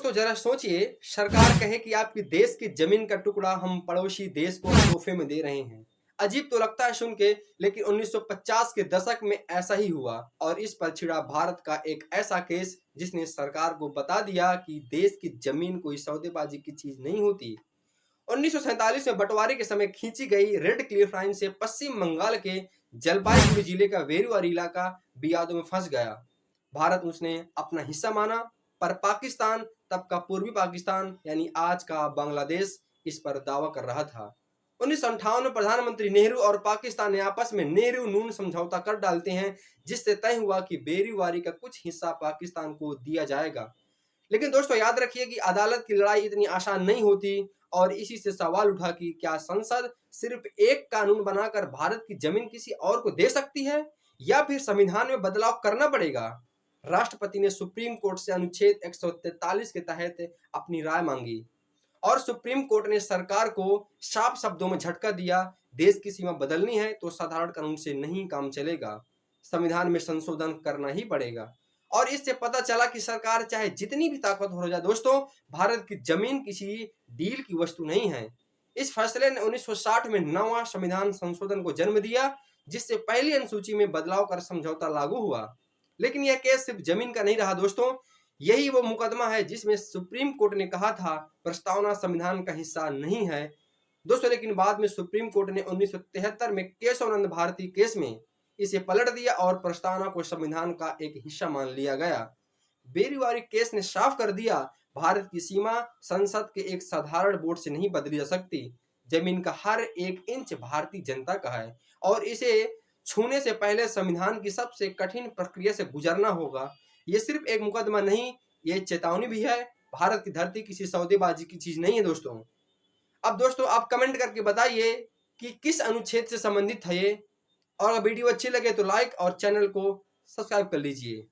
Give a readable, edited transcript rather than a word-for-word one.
दोस्तों जरा सोचिए, सरकार कहे कि आपकी देश की जमीन का टुकड़ा हम पड़ोसी देश को तोहफे में दे रहे हैं। अजीब तो लगता है सुन के, लेकिन 1950 के दशक में ऐसा ही हुआ और इस पर छिड़ा भारत का एक ऐसा केस जिसने सरकार को बता दिया कि देश की जमीन कोई सौदेबाजी की चीज नहीं होती। 1947 में बंटवारे के समय खींची गई रेड क्लिफ लाइन से पश्चिम बंगाल के जलपाईगुड़ी जिले का वेरुआर इलाका विवादों में फंस गया। भारत उसने अपना हिस्सा माना, पर पाकिस्तान, तब का पूर्वी पाकिस्तान यानी आज का बांग्लादेश, इस पर दावा कर रहा था। 1958 में प्रधानमंत्री नेहरू और पाकिस्तान ने आपस में नेहरू नून समझौता कर डालते हैं, जिससे तय हुआ कि बेरीवारी का कुछ हिस्सा पाकिस्तान को दिया जाएगा। लेकिन दोस्तों याद रखिए कि अदालत की लड़ाई इतनी आसान नहीं होती और इसी से सवाल उठा कि क्या संसद सिर्फ एक कानून बनाकर भारत की जमीन किसी और को दे सकती है या फिर संविधान में बदलाव करना पड़ेगा। राष्ट्रपति ने सुप्रीम कोर्ट से अनुच्छेद 143 के तहत अपनी राय मांगी और सुप्रीम कोर्ट ने सरकार को साफ शब्दों में झटका दिया, देश की सीमा बदलनी है तो साधारण कानून से नहीं काम चलेगा, संविधान में संशोधन करना ही पड़ेगा। और इससे पता चला कि सरकार चाहे जितनी भी ताकतवर हो जाए दोस्तों, भारत की जमीन किसी डील की वस्तु नहीं है। इस फैसले ने 1960 में नवा संविधान संशोधन को जन्म दिया, जिससे पहली अनुसूची में बदलाव कर समझौता लागू हुआ। लेकिन यह केस सिर्फ जमीन का नहीं रहा दोस्तों, यही वो मुकदमा है जिसमें सुप्रीम कोर्ट ने कहा था प्रस्तावना संविधान का हिस्सा नहीं है दोस्तों। लेकिन बाद में सुप्रीम कोर्ट ने 1973 में केशव नंद भारती केस में इसे पलट दिया और प्रस्तावना को संविधान का एक हिस्सा मान लिया गया। बेरीवारी केस ने साफ कर दिया, भारत की सीमा संसद के एक साधारण वोट से नहीं बदली जा सकती। जमीन का हर एक इंच भारतीय जनता का है और इसे छूने से पहले संविधान की सबसे कठिन प्रक्रिया से गुजरना होगा। ये सिर्फ एक मुकदमा नहीं, ये चेतावनी भी है। भारत की धरती किसी सौदेबाजी की चीज नहीं है दोस्तों। अब दोस्तों आप कमेंट करके बताइए कि किस अनुच्छेद से संबंधित है ये, और अगर वीडियो अच्छी लगे तो लाइक और चैनल को सब्सक्राइब कर लीजिए।